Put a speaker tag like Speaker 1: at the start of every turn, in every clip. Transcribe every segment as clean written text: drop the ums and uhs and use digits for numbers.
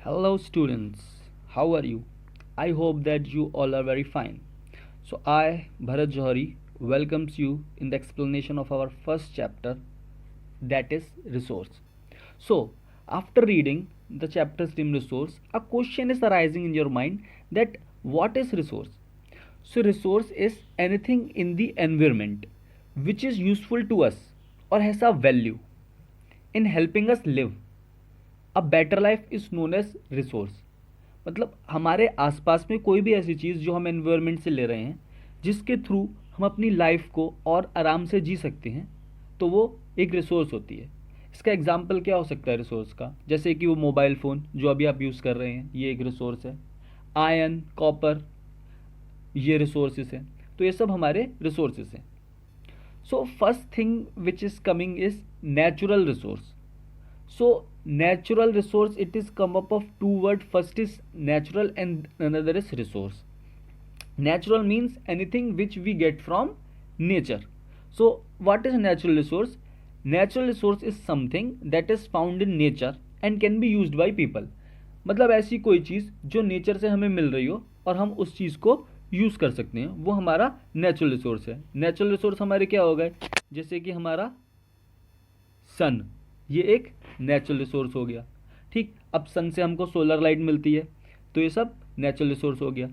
Speaker 1: Hello, students. How are you? I hope that you all are very fine. So, I, Bharat Johari, welcomes you in the explanation of our first chapter, that is resource. So, after reading the chapter stream resource, a question is arising in your mind that what is resource? So, resource is anything in the environment which is useful to us or has a value in helping us live. A better life is known as resource. मतलब हमारे आसपास में कोई भी ऐसी चीज़ जो हम environment से ले रहे हैं जिसके थ्रू हम अपनी लाइफ को और आराम से जी सकते हैं, तो वो एक रिसोर्स होती है। इसका एग्जाम्पल क्या हो सकता है रिसोर्स का? जैसे कि वो मोबाइल फ़ोन जो अभी आप यूज़ कर रहे हैं, ये एक रिसोर्स है। आयरन, कॉपर, ये रिसोर्सेज हैं। तो ये सब हमारे रिसोर्सेज हैं। So first thing which is coming is natural resource. So natural resource, it is come up of two word. First is natural and another is resource. Natural means anything which we get from nature. So what is natural resource? Natural resource is something that is found in nature and can be used by people. मतलब ऐसी कोई चीज़ जो nature से हमें मिल रही हो और हम उस चीज़ को यूज़ कर सकते हैं, वो हमारा नेचुरल रिसोर्स है। नेचुरल रिसोर्स हमारे क्या हो गए? जैसे कि हमारा सन, ये एक नेचुरल रिसोर्स हो गया। ठीक, अब सन से हमको सोलर लाइट मिलती है, तो ये सब नेचुरल रिसोर्स हो गया।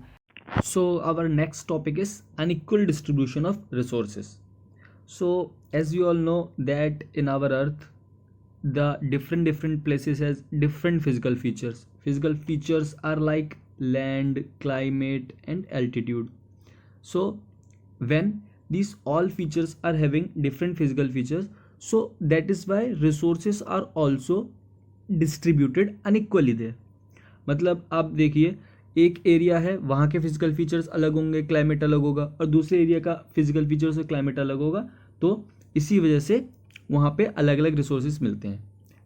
Speaker 1: So our next topic is unequal distribution of resources. So as you all know that in our earth the different places has different physical features are like land, climate and altitude. So when these all features are having different physical features, so that is why resources are also distributed unequally there. मतलब आप देखिए, एक area है, वहाँ के physical features अलग होंगे, climate अलग होगा, और दूसरे एरिया का फिजिकल फीचर्स और क्लाइमेट अलग होगा, तो इसी वजह से वहाँ पे अलग अलग रिसोर्सेज मिलते हैं।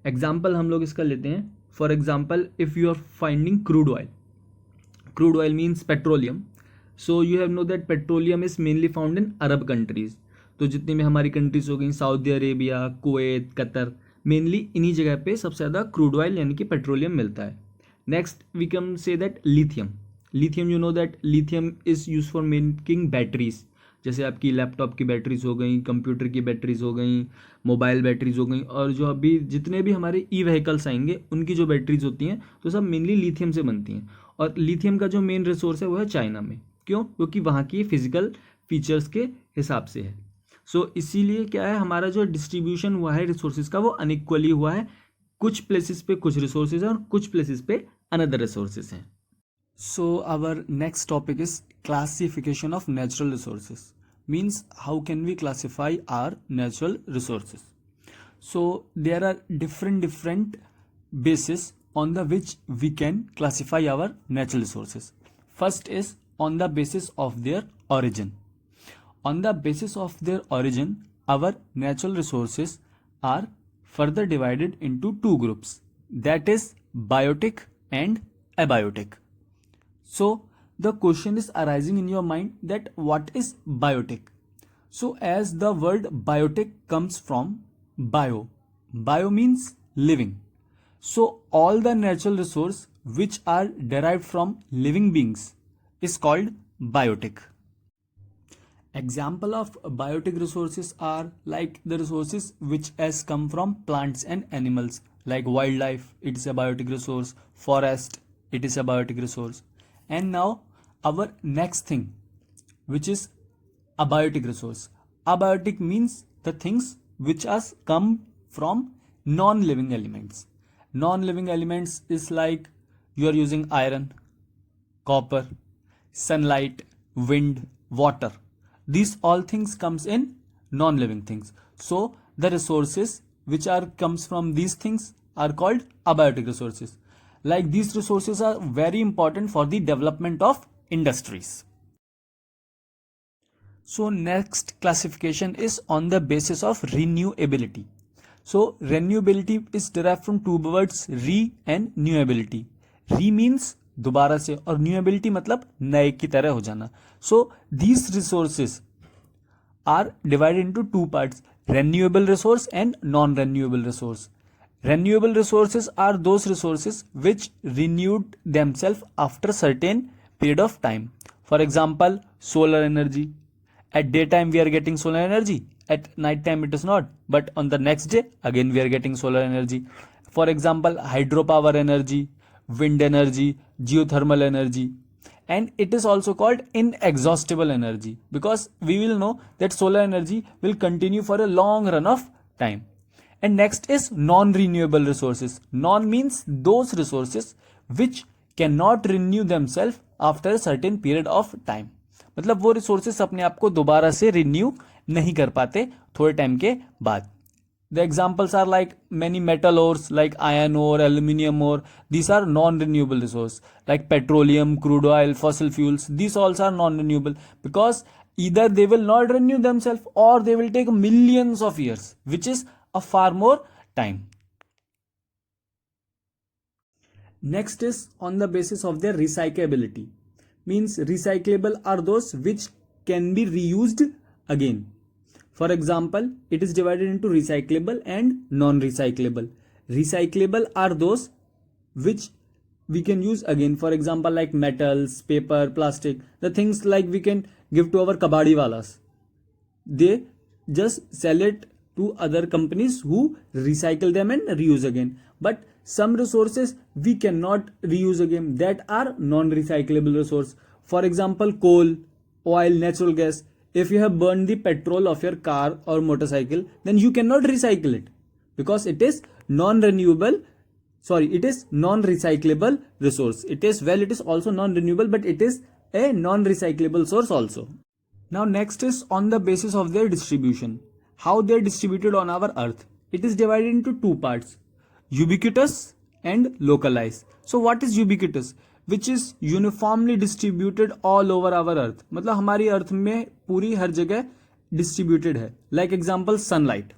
Speaker 1: एग्जाम्पल हम लोग इसका लेते हैं। For example, if you are finding crude oil means petroleum. So you have know that petroleum is mainly found in Arab countries. तो जितनी भी हमारी कंट्रीज़ हो गई, Saudi Arabia, Kuwait, Qatar, mainly इन्हीं जगह पे सबसे ज़्यादा क्रूड ऑयल यानी कि पेट्रोलियम मिलता है। Next we can say that lithium you know that lithium is use for making batteries. जैसे आपकी लैपटॉप की बैटरीज हो गई, कंप्यूटर की बैटरीज हो गई, मोबाइल बैटरीज हो गई, और जो अभी जितने भी हमारे ई व्हीकल्स आएंगे उनकी जो बैटरीज होती हैं तो सब मेनली लिथियम से बनती हैं। और लिथियम का जो मेन रिसोर्स है वो है चाइना में। क्यों? क्योंकि वहाँ की फिजिकल फीचर्स के हिसाब से है। सो इसीलिए क्या है, हमारा जो डिस्ट्रीब्यूशन हुआ है रिसोर्सेज का वो अनइक्वली हुआ है। कुछ प्लेसेस पे कुछ रिसोर्सेज हैं और कुछ प्लेसेस पे अनदर रिसोर्सेज हैं। So our next topic is classification of natural resources. Means how can we classify our natural resources? So there are different bases on the which we can classify our natural resources. First is on the basis of their origin. On the basis of their origin, our natural resources are further divided into two groups, that is biotic and abiotic. So the question is arising in your mind that what is biotic? So as the word biotic comes from bio means living. So all the natural resource which are derived from living beings is called biotic. Example of biotic resources are like the resources which has come from plants and animals, like wildlife, it is a biotic resource, forest, it is a biotic resource. And now our next thing, which is abiotic resource. Abiotic means the things which has come from non-living elements. Non-living elements is like you are using iron, copper, sunlight, wind, water. These all things comes in non-living things. So the resources which are comes from these things are called abiotic resources. Like these resources are very important for the development of industries. So next classification is on the basis of renewability. So renewability is derived from two words, re and newability. Re means दोबारा से, और न्यूएबिलिटी मतलब नए की तरह हो जाना. So these resources are divided into two parts, renewable resource and non-renewable resource. Renewable resources are those resources which renewed themselves after certain period of time. For example, solar energy. At daytime we are getting solar energy. At night time it is not. But on the next day again we are getting solar energy. For example, hydropower energy, wind energy, geothermal energy. And it is also called inexhaustible energy because we will know that solar energy will continue for a long run of time. And next is non-renewable resources. Non means those resources which cannot renew themselves after a certain period of time. मतलब वो resources अपने आप को दोबारा से renew नहीं कर पाते थोड़े टाइम के बाद. The examples are like many metal ores like iron ore, aluminium ore. These are non-renewable resources like petroleum, crude oil, fossil fuels. These also are non-renewable because either they will not renew themselves or they will take millions of years, which is a far more time. Next is on the basis of their recyclability. Means recyclable are those which can be reused again. For example, it is divided into recyclable and non-recyclable. Recyclable are those which we can use again. For example, like metals, paper, plastic, the things like we can give to our kabadi walas. They just sell it to other companies who recycle them and reuse again. But some resources we cannot reuse again, that are non-recyclable resource. For example, coal, oil, natural gas. If you have burned the petrol of your car or motorcycle, then you cannot recycle it because it is non-renewable. Sorry, it is non-recyclable resource. It is also non-renewable, but it is a non-recyclable source also. Now next is on the basis of their distribution. How they are distributed on our earth. It is divided into two parts, ubiquitous and localized. So what is ubiquitous? Which is uniformly distributed all over our earth. मतलब हमारी अर्थ में पूरी हर जगह distributed है. Like example sunlight,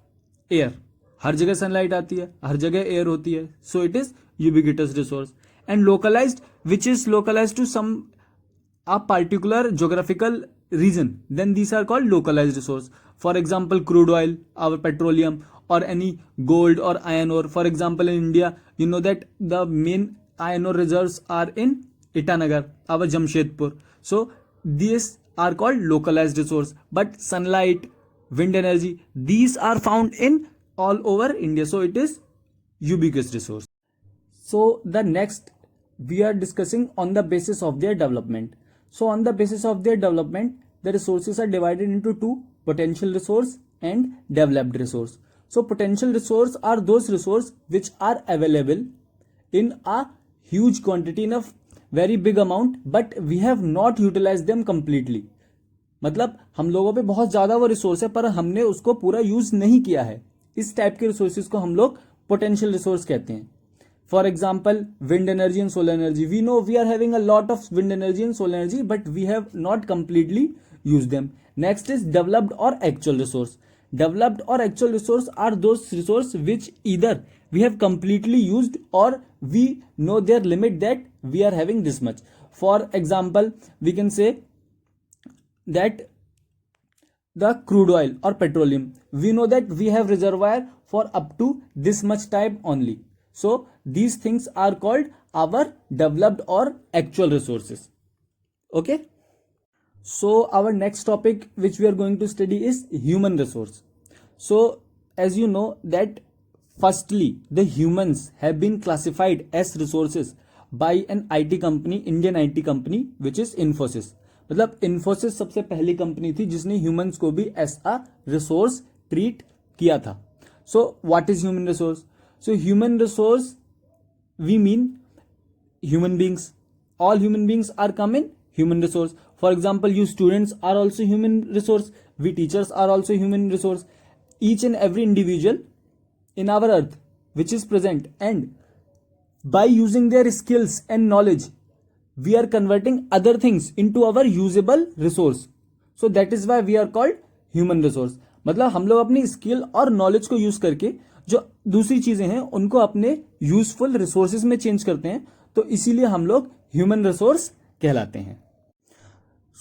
Speaker 1: air, हर जगह sunlight आती है, हर जगह एयर होती है. So it is ubiquitous resource. And localized which is localized to some a particular geographical region, then these are called localized resource. For example, crude oil, our petroleum, or any gold or iron ore. For example, in India, you know that the main iron ore reserves are in Itanagar, our Jamshedpur. So these are called localized resource. But sunlight, wind energy, these are found in all over India. So it is ubiquitous resource. So the next we are discussing on the basis of their development. So on the basis of their development, the resources are divided into two, potential resource and developed resource. So potential resource are those resources which are available in a huge quantity, in a very big amount, but we have not utilized them completely. मतलब हम लोगों पे बहुत ज़्यादा वो resource है पर हमने उसको पूरा यूज नहीं किया है. इस टाइप के रिसोर्सेज को हम लोग पोटेंशियल रिसोर्स कहते हैं. For example, wind energy and solar energy. We know we are having a lot of wind energy and solar energy, but we have not completely used them. Next is developed or actual resource. Developed or actual resource are those resources which either we have completely used or we know their limit that we are having this much. For example, we can say that the crude oil or petroleum. We know that we have reservoir for up to this much time only. So these things are called our developed or actual resources. Okay. So our next topic which we are going to study is human resource. So as you know that firstly the humans have been classified as resources by an IT company, Indian IT company, which is Infosys. मतलब Infosys सबसे पहली company थी जिसने humans को भी as a resource treat किया था. So what is human resource? So human resource, we mean human beings. All human beings are come in human resource. For example, you students are also human resource. We teachers are also human resource. Each and every individual in our earth which is present, and by using their skills and knowledge, we are converting other things into our usable resource. So that is why we are called human resource. मतलब हम लोग अपनी skill और knowledge को use करके जो दूसरी चीजें हैं उनको अपने यूजफुल रिसोर्सेज में चेंज करते हैं, तो इसीलिए हम लोग ह्यूमन रिसोर्स कहलाते हैं.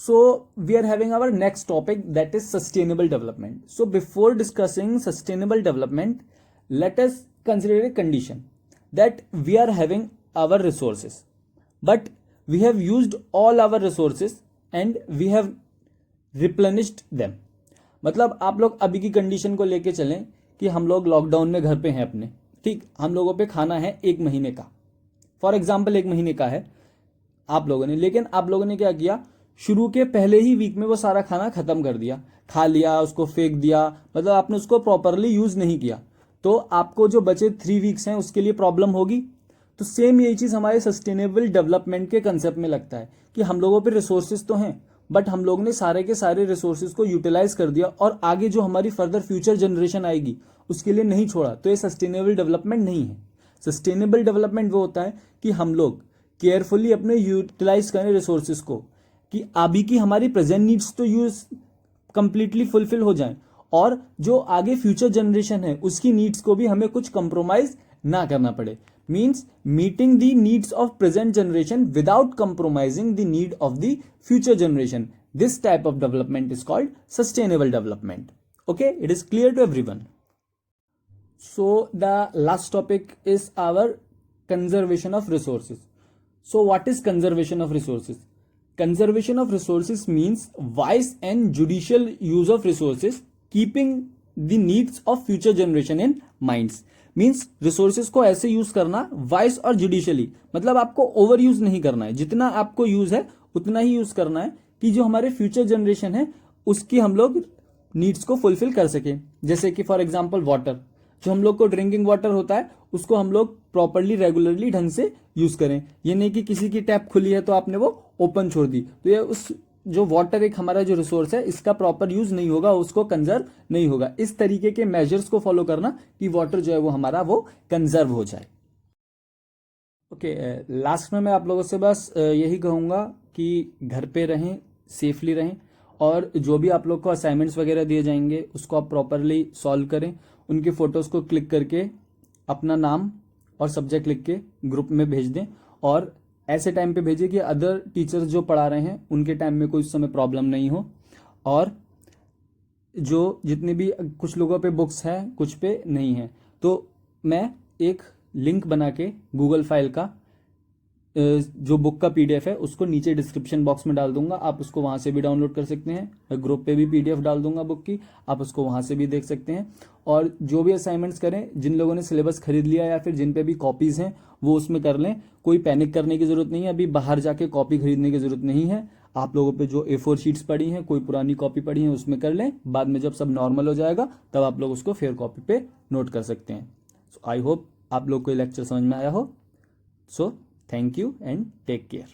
Speaker 1: So we are having our next topic that is sustainable development. So before discussing sustainable development, let us
Speaker 2: consider a condition that we are having our resources, but we have used all our resources and we have replenished them. मतलब आप लोग अभी की condition को लेके चलें कि हम लोग लॉकडाउन में घर पे हैं अपने, ठीक, हम लोगों पे खाना है 1 महीने का, फॉर एग्जाम्पल 1 महीने का है आप लोगों ने, लेकिन आप लोगों ने क्या किया, शुरू के पहले ही वीक में वो सारा खाना खत्म कर दिया, खा लिया, उसको फेंक दिया, मतलब आपने उसको प्रॉपरली यूज नहीं किया, तो आपको जो बचे 3 वीक्स हैं उसके लिए प्रॉब्लम होगी। तो सेम यही चीज हमारे सस्टेनेबल डेवलपमेंट के कंसेप्ट में लगता है कि हम लोगों पे रिसोर्सेज तो हैं, बट हम लोग ने सारे के सारे रिसोर्सेज को यूटिलाइज कर दिया और आगे जो हमारी फर्दर फ्यूचर जनरेशन आएगी उसके लिए नहीं छोड़ा, तो ये सस्टेनेबल डेवलपमेंट नहीं है। सस्टेनेबल डेवलपमेंट वो होता है कि हम लोग केयरफुली अपने यूटिलाइज करें रिसोर्सेज को, कि अभी की हमारी प्रेजेंट नीड्स तो यूज कंप्लीटली फुलफिल हो जाएं और जो आगे फ्यूचर जनरेशन है उसकी नीड्स को भी हमें कुछ कंप्रोमाइज ना करना पड़े। Means meeting the needs of present generation without compromising the need of the future generation. This type of development is called sustainable development. Okay, it is clear to everyone. So the last topic is our conservation of resources. So what is conservation of resources? Conservation of resources means wise and judicial use of resources, keeping the needs of future generation in minds. Means resources को ऐसे use करना vice और judicially, मतलब आपको over use नहीं करना है, जितना आपको यूज है उतना ही यूज करना है कि जो हमारे फ्यूचर जनरेशन है उसकी हम लोग नीड्स को फुलफिल कर सके। जैसे कि फॉर एग्जांपल वाटर, जो हम लोग को ड्रिंकिंग वाटर होता है उसको हम लोग प्रॉपरली रेगुलरली ढंग से यूज करें। ये नहीं कि किसी की टैप खुली है तो आपने वो ओपन छोड़ दी, तो ये उस जो वाटर एक हमारा जो रिसोर्स है इसका प्रॉपर यूज नहीं होगा, उसको कंजर्व नहीं होगा। इस तरीके के मेजर्स को फॉलो करना कि वाटर जो है वो हमारा वो कंजर्व हो जाए। ओके, लास्ट में मैं आप लोगों से बस यही कहूंगा कि घर पे रहें, सेफली रहें, और जो भी आप लोग को असाइनमेंट्स वगैरह दिए जाएंगे उसको आप प्रॉपरली सॉल्व करें। उनके फोटोज को क्लिक करके अपना नाम और सब्जेक्ट लिख के ग्रुप में भेज दें, और ऐसे टाइम पे भेजिए कि अदर टीचर्स जो पढ़ा रहे हैं उनके टाइम में कोई उस समय प्रॉब्लम नहीं हो। और जो जितने भी कुछ लोगों पे बुक्स हैं कुछ पे नहीं है, तो मैं एक लिंक बना के गूगल फाइल का जो बुक का पीडीएफ है उसको नीचे डिस्क्रिप्शन बॉक्स में डाल दूंगा, आप उसको वहां से भी डाउनलोड कर सकते हैं। मैं ग्रुप पे भी पीडीएफ डाल दूंगा बुक की, आप उसको वहां से भी देख सकते हैं। और जो भी असाइनमेंट्स करें, जिन लोगों ने सिलेबस खरीद लिया या फिर जिन पे भी कॉपीज हैं वो उसमें कर लें, कोई पैनिक करने की जरूरत नहीं है, अभी बाहर जाके कॉपी खरीदने की जरूरत नहीं है। आप लोगों पे जो A4 शीट्स पड़ी हैं, कोई पुरानी कॉपी पड़ी है उसमें कर लें, बाद में जब सब नॉर्मल हो जाएगा तब आप लोग उसको फेयर कॉपी पे नोट कर सकते हैं। सो आई होप आप लोग को ये लेक्चर समझ में आया हो। सो thank you and take care.